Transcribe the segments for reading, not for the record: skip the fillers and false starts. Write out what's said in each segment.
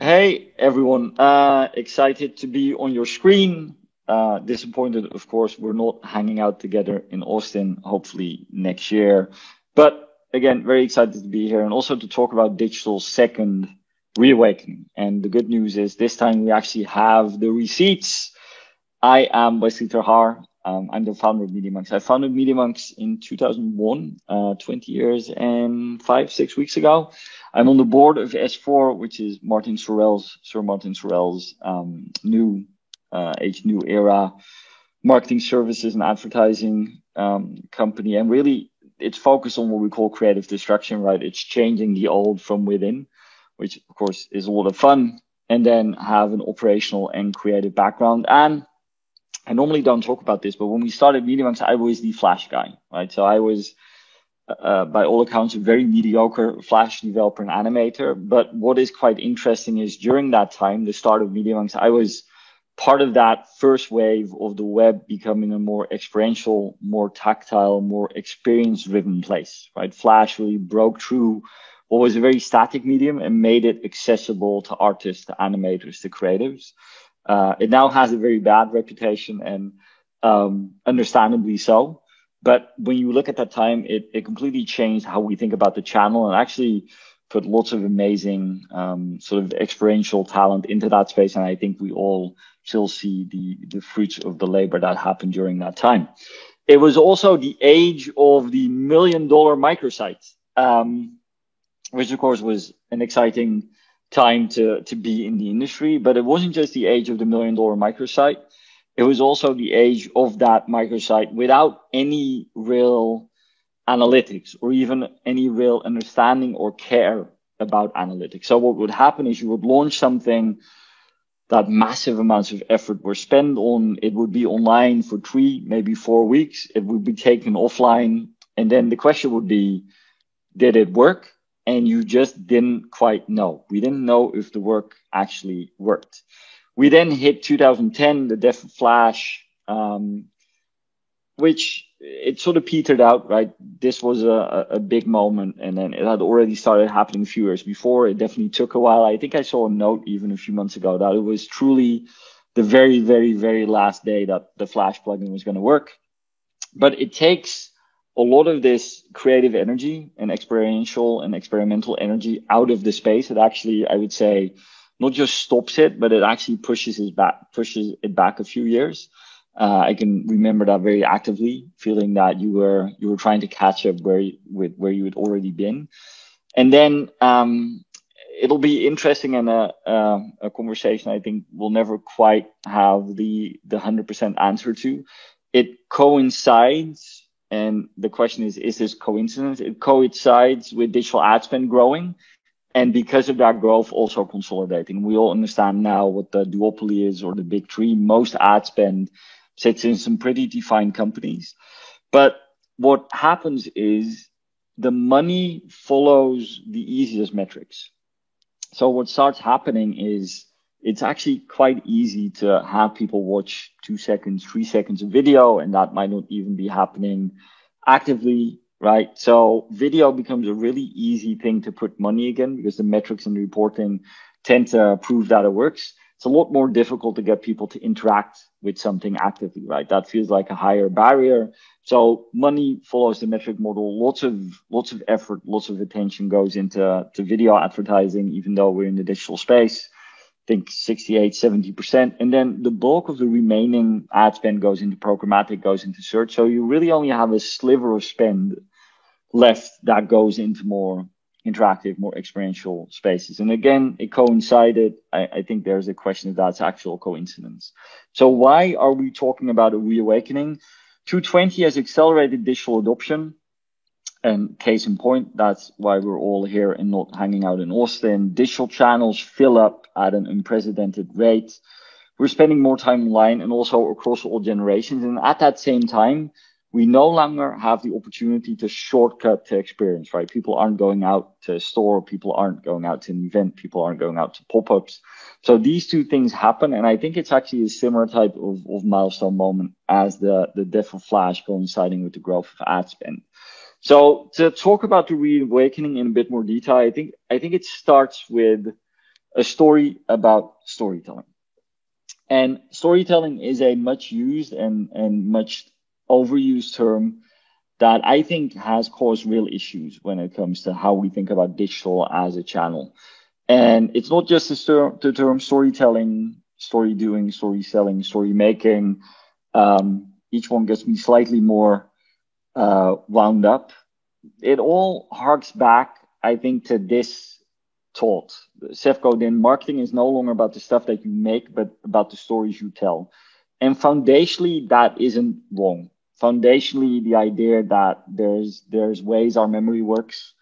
Hey everyone, excited to be on your screen. Disappointed, of course, we're not hanging out together in Austin, hopefully next year. But again, very excited to be here and also to talk about digital's second reawakening. And the good news is this time we actually have the receipts. I am Wesley Ter Haar. I'm the founder of MediaMonks. I founded MediaMonks in 2001, 20 years and 5, 6 weeks ago. I'm on the board of S4, which is Sir Martin Sorrell's new age, new era marketing services and advertising company. And really, it's focused on what we call creative destruction, right? It's changing the old from within, which of course is a lot of fun. And then have an operational and creative background. And I normally don't talk about this, but when we started MediaMonks, I was the Flash guy, right? So I was, by all accounts, a very mediocre Flash developer and animator. But what is quite interesting is during that time, the start of MediaMonks, I was part of that first wave of the web becoming a more experiential, more tactile, more experience-driven place, right? Flash really broke through what was a very static medium and made it accessible to artists, to animators, to creatives. It now has a very bad reputation and understandably so. But when you look at that time, it completely changed how we think about the channel and actually put lots of amazing sort of experiential talent into that space. And I think we all still see the fruits of the labor that happened during that time. It was also the age of the $1 million microsite, which of course was an exciting time to be in the industry, but it wasn't just the age of the $1 million microsite. It was also the age of that microsite without any real analytics or even any real understanding or care about analytics. So what would happen is you would launch something that massive amounts of effort were spent on. It would be online for 3, maybe 4 weeks. It would be taken offline. And then the question would be, did it work? And you just didn't quite know. We didn't know if the work actually worked. We then hit 2010, the death of Flash, which it sort of petered out, right? This was a big moment, and then it had already started happening a few years before. It definitely took a while. I think I saw a note even a few months ago that it was truly the very, very, very last day that the Flash plugin was going to work. But it takes a lot of this creative energy and experiential and experimental energy out of the space. It actually, I would say, not just stops it, but it actually pushes it back a few years. I can remember that very actively, feeling that you were trying to catch up where you had already been. And then it'll be interesting and a conversation I think we'll never quite have the 100% answer to. It coincides. And the question is this coincidence? It coincides with digital ad spend growing. And because of that growth, also consolidating. We all understand now what the duopoly is or the big three. Most ad spend sits in some pretty defined companies. But what happens is the money follows the easiest metrics. So what starts happening is it's actually quite easy to have people watch 2 seconds, 3 seconds of video, and that might not even be happening actively, right? So video becomes a really easy thing to put money again because the metrics and reporting tend to prove that it works. It's a lot more difficult to get people to interact with something actively, right? That feels like a higher barrier. So money follows the metric model. Lots of effort, lots of attention goes into video advertising, even though we're in the digital space. I think 68, 70%. And then the bulk of the remaining ad spend goes into programmatic, goes into search. So you really only have a sliver of spend left that goes into more interactive, more experiential spaces. And again, it coincided. I think there's a question if that's actual coincidence. So why are we talking about a reawakening? 220 has accelerated digital adoption. And case in point, that's why we're all here and not hanging out in Austin. Digital channels fill up at an unprecedented rate. We're spending more time online and also across all generations. And at that same time, we no longer have the opportunity to shortcut to experience, right? People aren't going out to a store. People aren't going out to an event. People aren't going out to pop-ups. So these two things happen. And I think it's actually a similar type of milestone moment as the death of Flash coinciding with the growth of ad spend. So to talk about the reawakening in a bit more detail, I think it starts with a story about storytelling. And storytelling is a much used and much overused term that I think has caused real issues when it comes to how we think about digital as a channel. And it's not just the term storytelling, story doing, story selling, story making. Each one gets me slightly more wound up. It all harks back, I think, to this thought. Seth Godin, marketing is no longer about the stuff that you make, but about the stories you tell. And foundationally, that isn't wrong. Foundationally, the idea that there's ways our memory works.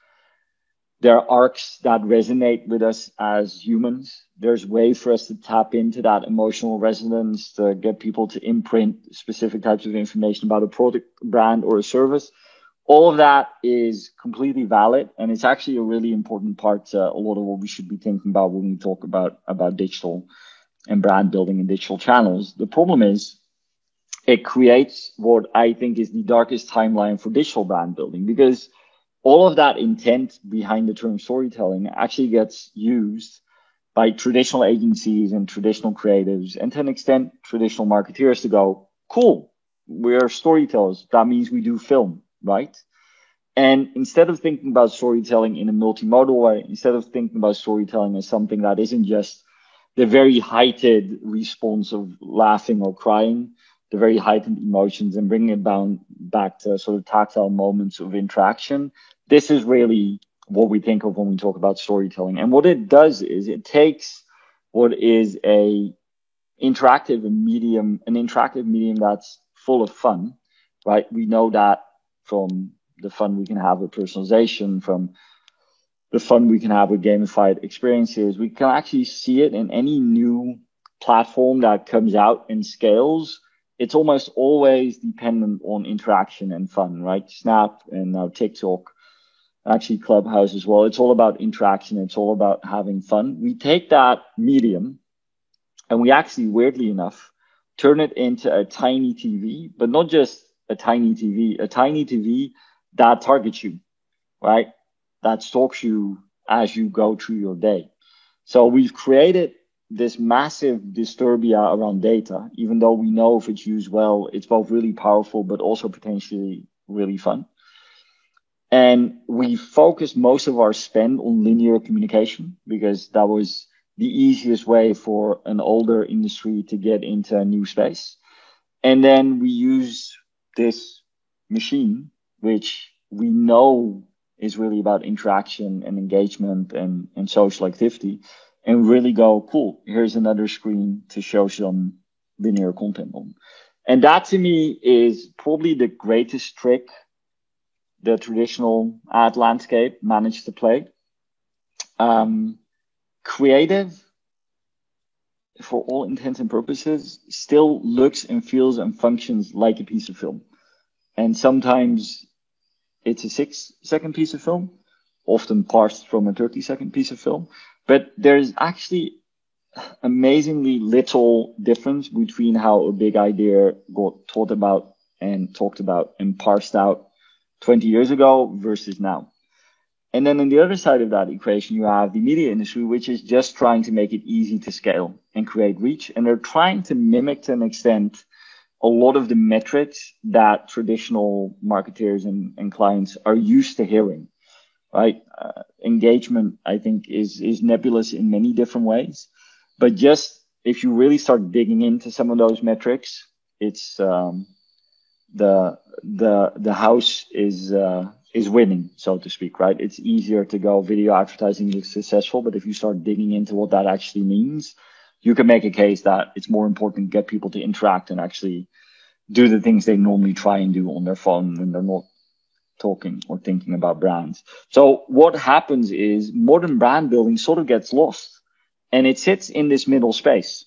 There are arcs that resonate with us as humans. There's ways for us to tap into that emotional resonance to get people to imprint specific types of information about a product, brand, or a service. All of that is completely valid, and it's actually a really important part to a lot of what we should be thinking about when we talk about digital and brand building and digital channels. The problem is it creates what I think is the darkest timeline for digital brand building, because all of that intent behind the term storytelling actually gets used by traditional agencies and traditional creatives, and to an extent, traditional marketeers to go, cool, we're storytellers. That means we do film, right? And instead of thinking about storytelling in a multimodal way, instead of thinking about storytelling as something that isn't just the very heightened response of laughing or crying, the very heightened emotions, and bringing it back to sort of tactile moments of interaction, this is really what we think of when we talk about storytelling. And what it does is it takes what is an interactive medium that's full of fun, right? We know that from the fun we can have with personalization, from the fun we can have with gamified experiences. We can actually see it in any new platform that comes out and scales. It's almost always dependent on interaction and fun, right? Snap and now TikTok, actually Clubhouse as well. It's all about interaction. It's all about having fun. We take that medium and we actually, weirdly enough, turn it into a tiny TV, but not just a tiny TV that targets you, right? That stalks you as you go through your day. So we've created this massive disturbia around data, even though we know if it's used well, it's both really powerful, but also potentially really fun. And we focus most of our spend on linear communication because that was the easiest way for an older industry to get into a new space. And then we use this machine, which we know is really about interaction and engagement and social activity, and really go, cool, here's another screen to show some linear content on. And that to me is probably the greatest trick the traditional ad landscape managed to play. Creative, for all intents and purposes, still looks and feels and functions like a piece of film. And sometimes it's a 6-second piece of film, often parsed from a 30-second piece of film. But there's actually amazingly little difference between how a big idea got thought about and talked about and parsed out 20 years ago versus now. And then on the other side of that equation, you have the media industry, which is just trying to make it easy to scale and create reach. And they're trying to mimic to an extent a lot of the metrics that traditional marketers and clients are used to hearing, right? Engagement, I think, is nebulous in many different ways. But just if you really start digging into some of those metrics, it's the house is winning, so to speak, right? It's easier to go video advertising is successful, but if you start digging into what that actually means, you can make a case that it's more important to get people to interact and actually do the things they normally try and do on their phone when they're not talking or thinking about brands. So what happens is modern brand building sort of gets lost and it sits in this middle space.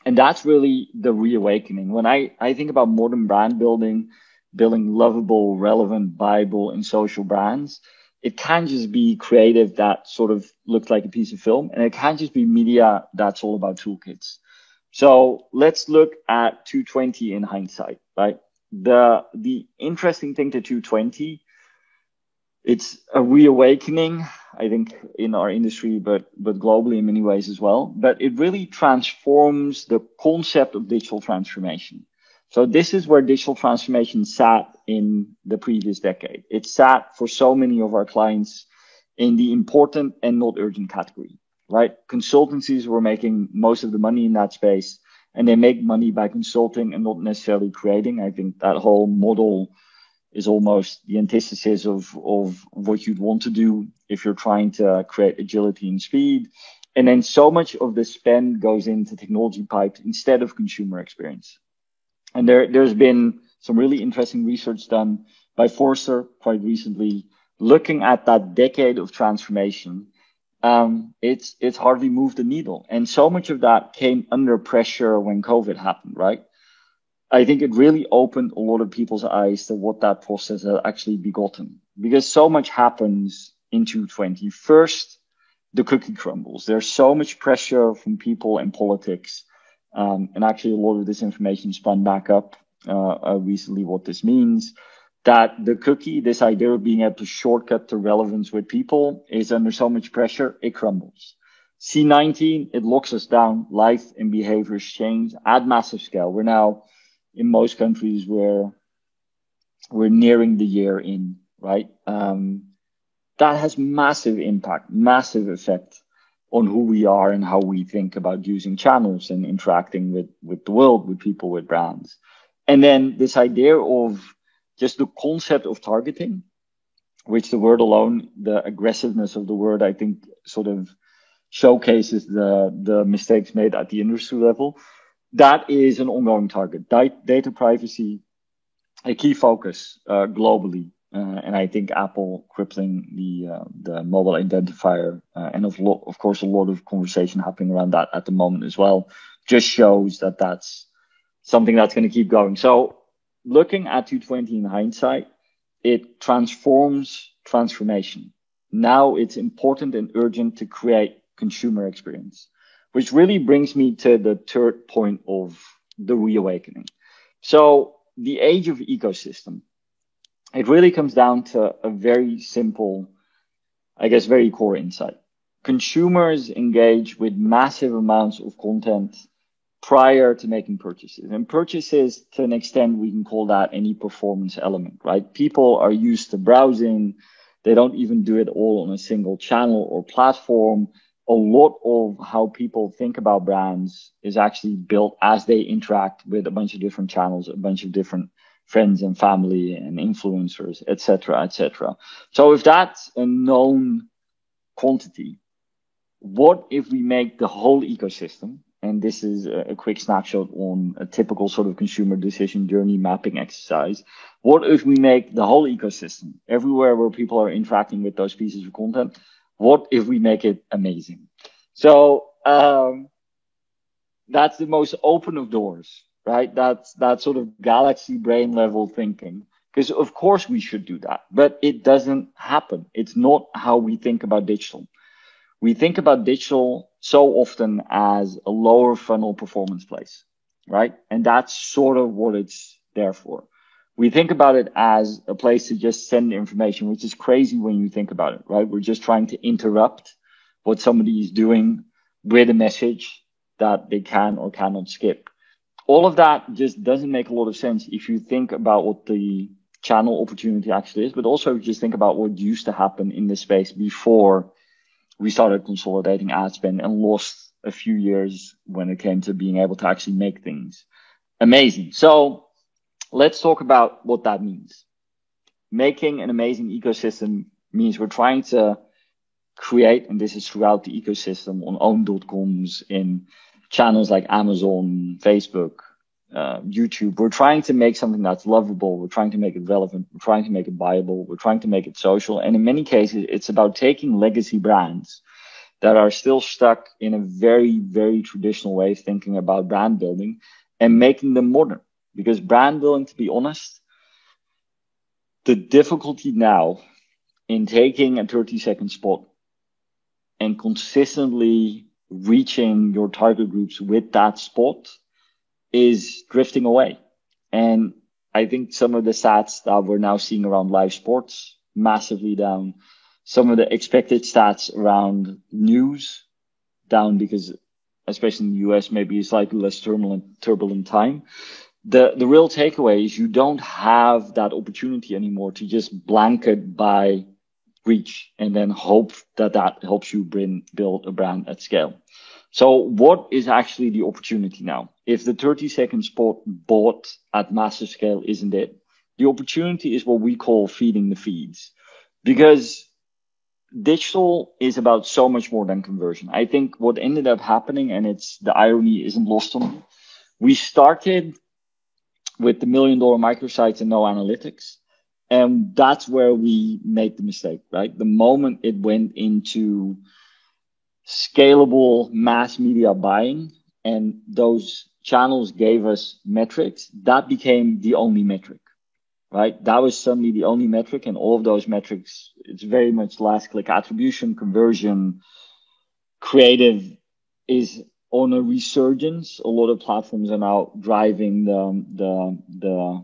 And that's really the reawakening. When I think about modern brand building lovable, relevant, viable, and social brands, it can't just be creative that sort of looks like a piece of film, and it can't just be media that's all about toolkits. So let's look at 220 in hindsight, right? The interesting thing to 220, it's a reawakening I think, in our industry, but globally in many ways as well. But it really transforms the concept of digital transformation. So this is where digital transformation sat in the previous decade. It sat for so many of our clients in the important and not urgent category, right? Consultancies were making most of the money in that space, and they make money by consulting and not necessarily creating. I think that whole model is almost the antithesis of what you'd want to do if you're trying to create agility and speed. And then so much of the spend goes into technology pipes instead of consumer experience. And there's been some really interesting research done by Forrester quite recently, looking at that decade of transformation. It's hardly moved the needle. And so much of that came under pressure when COVID happened, right? I think it really opened a lot of people's eyes to what that process had actually begotten, because so much happens in 2020. First, the cookie crumbles. There's so much pressure from people and politics. And actually a lot of this information spun back up, recently what this means, that the cookie, this idea of being able to shortcut to relevance with people, is under so much pressure, it crumbles. C19, it locks us down. Life and behaviors change at massive scale. We're now in most countries where we're nearing the year in, right? That has massive impact, massive effect on who we are and how we think about using channels and interacting with the world, with people, with brands. And then this idea of just the concept of targeting, which the word alone, the aggressiveness of the word, I think sort of showcases the mistakes made at the industry level. That is an ongoing target. Data privacy, a key focus globally. And I think Apple crippling the mobile identifier, and of course a lot of conversation happening around that at the moment as well, just shows that that's something that's going to keep going. So looking at 220 in hindsight, it transforms transformation. Now it's important and urgent to create consumer experience, which really brings me to the third point of the reawakening. So the age of ecosystem. It really comes down to a very simple, I guess, very core insight. Consumers engage with massive amounts of content prior to making purchases. And purchases, to an extent, we can call that any performance element, right? People are used to browsing. They don't even do it all on a single channel or platform. A lot of how people think about brands is actually built as they interact with a bunch of different channels, a bunch of different friends and family and influencers, etc., etc. So if that's a known quantity, what if we make the whole ecosystem, and this is a quick snapshot on a typical sort of consumer decision journey mapping exercise, what if we make the whole ecosystem, everywhere where people are interacting with those pieces of content, what if we make it amazing? So that's the most open of doors, right? That's that sort of galaxy brain level thinking. Because of course we should do that, but it doesn't happen. It's not how we think about digital. We think about digital so often as a lower funnel performance place, right? And that's sort of what it's there for. We think about it as a place to just send information, which is crazy when you think about it, right? We're just trying to interrupt what somebody is doing with a message that they can or cannot skip. All of that just doesn't make a lot of sense if you think about what the channel opportunity actually is, but also just think about what used to happen in this space before we started consolidating ad spend and lost a few years when it came to being able to actually make things amazing. So let's talk about what that means. Making an amazing ecosystem means we're trying to create, and this is throughout the ecosystem on own.coms, in channels like Amazon, Facebook, YouTube. We're trying to make something that's lovable. We're trying to make it relevant. We're trying to make it viable. We're trying to make it social. And in many cases, it's about taking legacy brands that are still stuck in a very, very traditional way of thinking about brand building and making them modern. Because brand building, to be honest, the difficulty now in taking a 30-second spot and consistently reaching your target groups with that spot is drifting away. And I think some of the stats that we're now seeing around live sports, massively down. some of the expected stats around news down because, especially in the US, maybe it's slightly less turbulent time. The real takeaway is you don't have that opportunity anymore to just blanket by reach and then hope that helps you build a brand at scale. So what is actually the opportunity now? If the 30-second spot bought at massive scale isn't it, the opportunity is what we call feeding the feeds. Because digital is about so much more than conversion. I think what ended up happening, and it's the irony isn't lost on me, we started with the $1 million microsites and no analytics. And that's where we made the mistake, right? The moment it went into scalable mass media buying and those channels gave us metrics, that became the only metric, right? That was suddenly the only metric, and all of those metrics, it's very much last click attribution, conversion, creative is on a resurgence. A lot of platforms are now driving the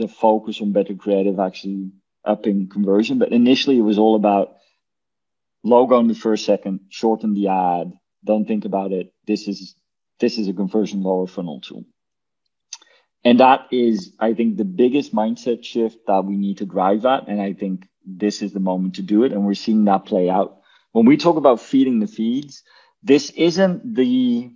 focus on better creative, actually upping conversion. But initially it was all about logo in the first second, shorten the ad, don't think about it. This is a conversion lower funnel tool. And that is, I think, the biggest mindset shift that we need to drive at. And I think this is the moment to do it. And we're seeing that play out. When we talk about feeding the feeds, this isn't the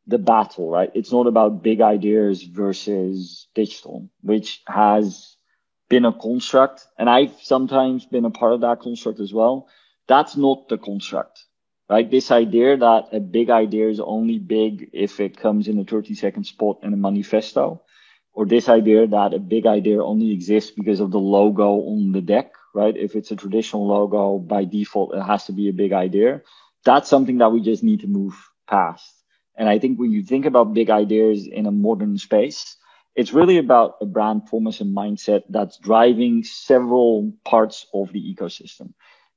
battle, right? It's not about big ideas versus digital, which has been a construct. And I've sometimes been a part of that construct as well. That's not the construct, right? This idea that a big idea is only big if it comes in a 30-second spot and a manifesto, or this idea that a big idea only exists because of the logo on the deck, right? If it's a traditional logo, by default, it has to be a big idea. That's something that we just need to move past. And I think when you think about big ideas in a modern space, it's really about a brand promise and mindset that's driving several parts of the ecosystem.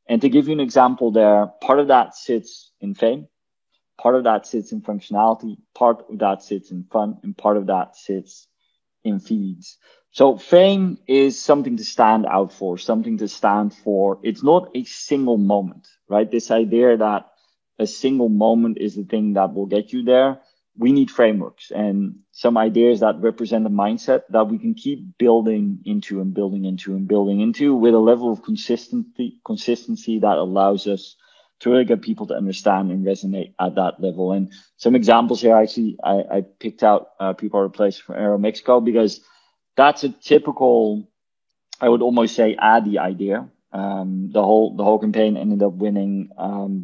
And to give you an example there, part of that sits in fame, part of that sits in functionality, part of that sits in fun, and part of that sits in feeds. So fame is something to stand out for, something to stand for. It's not a single moment, right? This idea that a single moment is the thing that will get you there. We need frameworks and some ideas that represent a mindset that we can keep building into and building into and building into with a level of consistency that allows us to really get people to understand and resonate at that level. And some examples here, actually, I picked out People Are Places from Aeromexico because that's a typical, I would almost say, Addy idea. The whole campaign ended up winning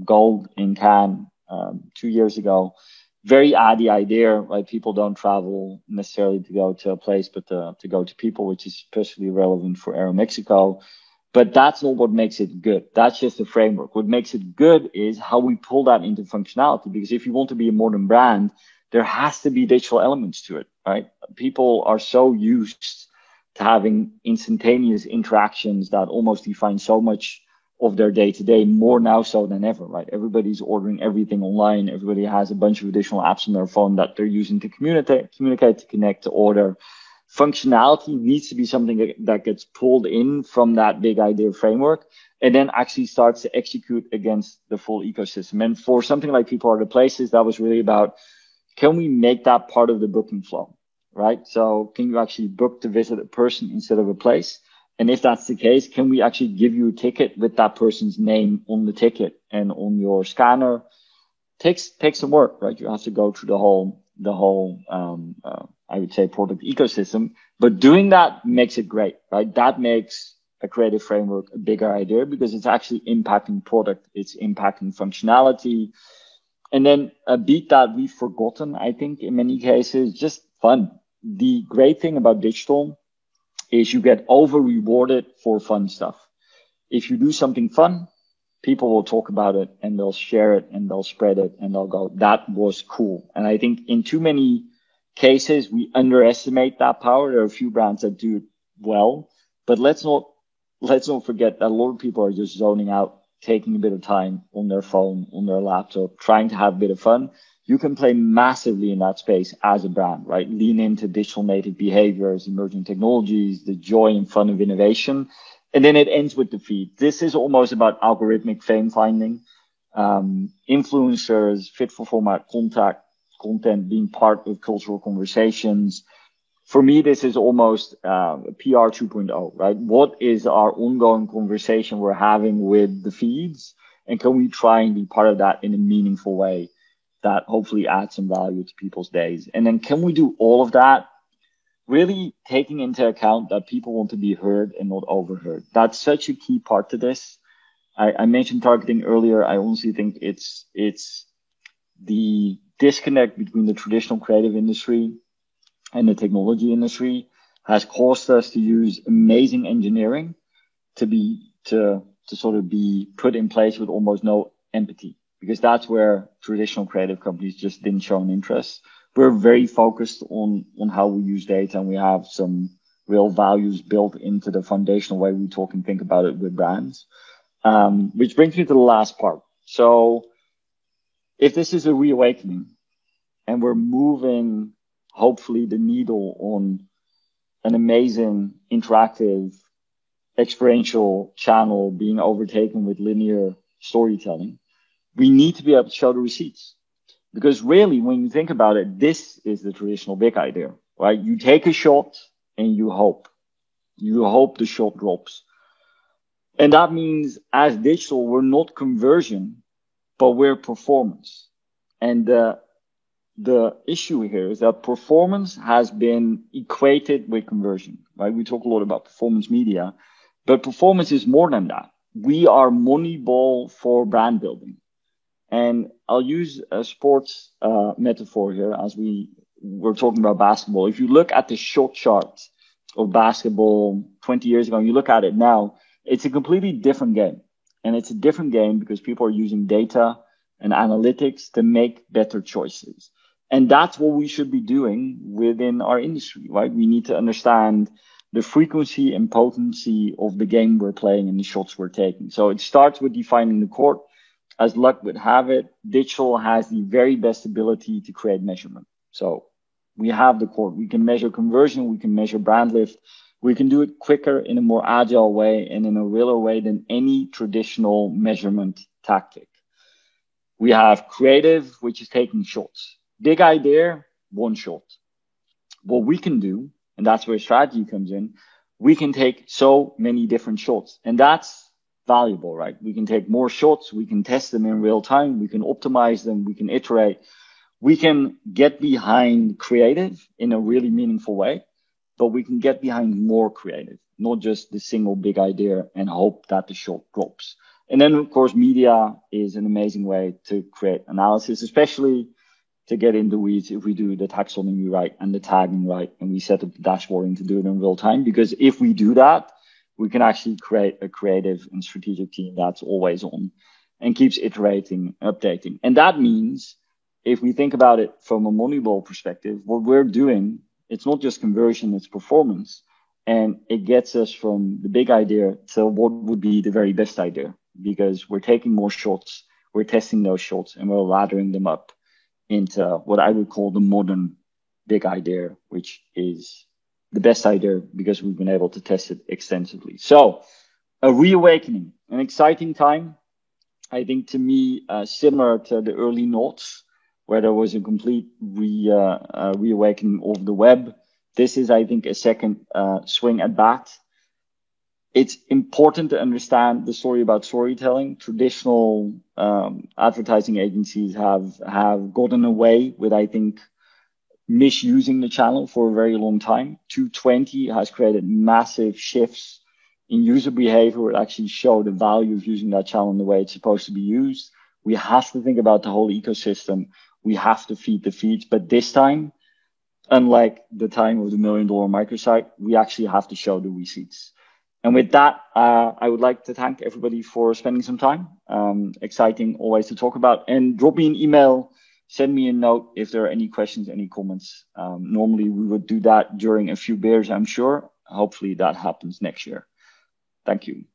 gold in Cannes 2 years ago. Very Addy idea, right? People don't travel necessarily to go to a place, but to go to people, which is especially relevant for Aeromexico. But that's not what makes it good. That's just a framework. What makes it good is how we pull that into functionality. Because if you want to be a modern brand, there has to be digital elements to it, right? People are so used to having instantaneous interactions that almost define so much of their day to day, more now so than ever, right? Everybody's ordering everything online. Everybody has a bunch of additional apps on their phone that they're using to communicate, to connect, to order. Functionality needs to be something that gets pulled in from that big idea framework and then actually starts to execute against the full ecosystem. And for something like People Are the Places, that was really about, can we make that part of the booking flow, right? So can you actually book to visit a person instead of a place? And if that's the case, can we actually give you a ticket with that person's name on the ticket and on your scanner? Takes some work, right? You have to go through the whole I would say product ecosystem, but doing that makes it great, right? That makes a creative framework a bigger idea because it's actually impacting product. It's impacting functionality. And then a beat that we've forgotten, I think in many cases, just fun. The great thing about digital is you get over rewarded for fun stuff. If you do something fun, people will talk about it and they'll share it and they'll spread it and they'll go, that was cool. And I think in too many cases, we underestimate that power. There are a few brands that do it well, but let's not forget that a lot of people are just zoning out, taking a bit of time on their phone, on their laptop, trying to have a bit of fun. you can play massively in that space as a brand, right? Lean into digital native behaviors, emerging technologies, the joy and fun of innovation. And then it ends with the feed. This is almost about algorithmic fame finding, influencers, fit for format content being part of cultural conversations. For me, this is almost PR 2.0, right? What is our ongoing conversation we're having with the feeds? And can we try and be part of that in a meaningful way that hopefully adds some value to people's days? And then can we do all of that really taking into account that people want to be heard and not overheard? That's such a key part to this. I mentioned targeting earlier. I honestly think it's the disconnect between the traditional creative industry and the technology industry has caused us to use amazing engineering to sort of be put in place with almost no empathy, because that's where traditional creative companies just didn't show an interest. We're very focused on how we use data, and we have some real values built into the foundational way we talk and think about it with brands. Which brings me to the last part. So if this is a reawakening and we're moving, hopefully, the needle on an amazing interactive experiential channel being overtaken with linear storytelling, we need to be able to show the receipts. Because really, when you think about it, this is the traditional big idea, right? You take a shot and you hope. You hope the shot drops. And that means as digital, we're not conversion, but we're performance. And the issue here is that performance has been equated with conversion, right? We talk a lot about performance media, but performance is more than that. We are Moneyball for brand building. And I'll use a sports metaphor here as we're talking about basketball. If you look at the shot chart of basketball 20 years ago and you look at it now, it's a completely different game. And it's a different game because people are using data and analytics to make better choices. And that's what we should be doing within our industry, right? We need to understand the frequency and potency of the game we're playing and the shots we're taking. So it starts with defining the court. As luck would have it, digital has the very best ability to create measurement. So we have the court. We can measure conversion. We can measure brand lift. We can do it quicker in a more agile way and in a realer way than any traditional measurement tactic. We have creative, which is taking shots. Big idea, one shot. What we can do, and that's where strategy comes in, we can take so many different shots. And that's valuable, right? We can take more shots. We can test them in real time. We can optimize them. We can iterate. We can get behind creative in a really meaningful way, but we can get behind more creative, not just the single big idea and hope that the shot drops. And then, of course, media is an amazing way to create analysis, especially to get in the weeds if we do the taxonomy right and the tagging right, and we set up the dashboarding to do it in real time. Because if we do that, we can actually create a creative and strategic team that's always on and keeps iterating, updating. And that means if we think about it from a Moneyball perspective, what we're doing, it's not just conversion, it's performance. And it gets us from the big idea to what would be the very best idea, because we're taking more shots, we're testing those shots, and we're laddering them up into what I would call the modern big idea, which is the best idea because we've been able to test it extensively. So a reawakening, an exciting time. I think to me, similar to the early noughts, where there was a complete reawakening of the web. This is, I think, a second swing at bat. It's important to understand the story about storytelling. Traditional advertising agencies have gotten away with, I think, misusing the channel for a very long time. 220 has created massive shifts in user behavior. It actually showed the value of using that channel in the way it's supposed to be used. We have to think about the whole ecosystem. We have to feed the feeds. But this time, unlike the time of the $1 million microsite, we actually have to show the receipts. And with that, I would like to thank everybody for spending some time. Exciting always to talk about. And drop me an email, send me a note if there are any questions, any comments. Normally we would do that during a few beers, I'm sure. Hopefully that happens next year. Thank you.